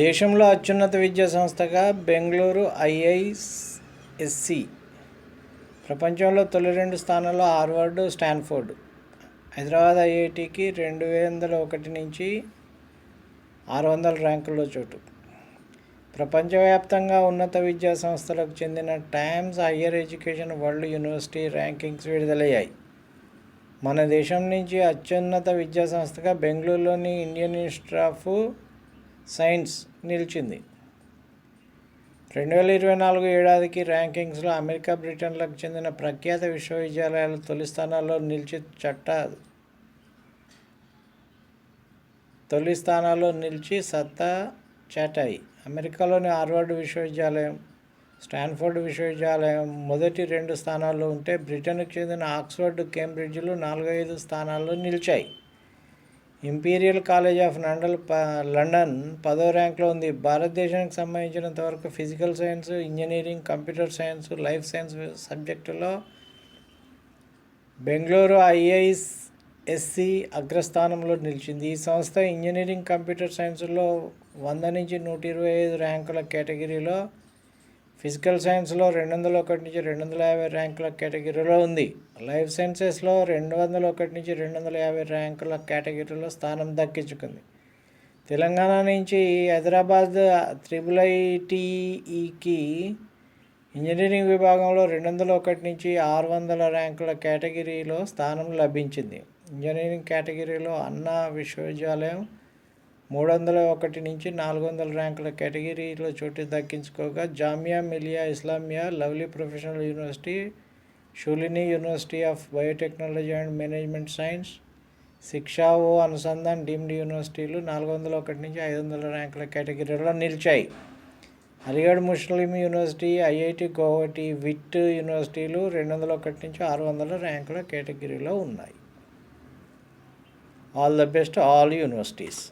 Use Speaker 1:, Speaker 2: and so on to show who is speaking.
Speaker 1: దేశంలో అత్యున్నత విద్యా సంస్థగా బెంగళూరు ఐఐఎస్సి, ప్రపంచంలో తొలి 2 స్థానాల్లో హార్వర్డ్, స్టాన్ఫోర్డ్. హైదరాబాద్ ఐఐటికి 2001 నుంచి 600 ర్యాంకుల్లో చోటు. ప్రపంచవ్యాప్తంగా ఉన్నత విద్యా సంస్థలకు చెందిన times higher education world university rankings విడుదలయ్యాయి. మన దేశం నుంచి అత్యున్నత విద్యా సంస్థగా బెంగళూరులోని ఇండియన్ ఇన్స్టిట్యూట్ ఆఫ్ సైన్స్ నిలిచింది. 2024 ఏడాదికి ర్యాంకింగ్స్లో అమెరికా, బ్రిటన్లకు చెందిన ప్రఖ్యాత విశ్వవిద్యాలయాలు తొలి స్థానాల్లో నిలిచి సత్తా చాటాయి. అమెరికాలోని హార్వర్డ్ విశ్వవిద్యాలయం, స్టాన్ఫోర్డ్ విశ్వవిద్యాలయం మొదటి 2 స్థానాల్లో ఉంటే, బ్రిటన్కు చెందిన ఆక్స్ఫర్డ్, కేంబ్రిడ్జ్లు 4-5 స్థానాల్లో నిలిచాయి. ఇంపీరియల్ కాలేజ్ ఆఫ్ లండన్ 10వ ర్యాంక్లో ఉంది. భారతదేశానికి సంబంధించినంతవరకు physical science, engineering, computer science, life science సబ్జెక్టులో బెంగళూరు ఐఐఎస్సి అగ్రస్థానంలో నిలిచింది. ఈ సంస్థ ఇంజనీరింగ్, కంప్యూటర్ సైన్స్లో 100 నుంచి 125 ర్యాంకుల కేటగిరీలో, ఫిజికల్ సైన్స్లో 201 నుంచి 250 ర్యాంకుల కేటగిరీలో ఉంది. లైఫ్ సైన్సెస్లో 201 నుంచి 250 ర్యాంకుల కేటగిరీలో స్థానం దక్కించుకుంది. తెలంగాణ నుంచి హైదరాబాద్ IIITకి ఇంజనీరింగ్ విభాగంలో 201 నుంచి 600 ర్యాంకుల కేటగిరీలో స్థానం లభించింది. ఇంజనీరింగ్ కేటగిరీలో అన్నా విశ్వవిద్యాలయం 301 నుంచి 400 ర్యాంకుల కేటగిరీలో చోటు దక్కించుకోగా, Jamia Millia Islamia, lovely professional university, Shoolini university of biotechnology and management science, Siksha O Anusandhan deemed యూనివర్సిటీలు 401 నుంచి 500 ర్యాంకుల కేటగిరీలో నిలిచాయి. అలీగఢ్ ముస్లిం యూనివర్సిటీ, ఐఐటి గౌహటి, విట్ యూనివర్సిటీలు 201 నుంచి 600 ర్యాంకుల కేటగిరీలో ఉన్నాయి. All the best all universities.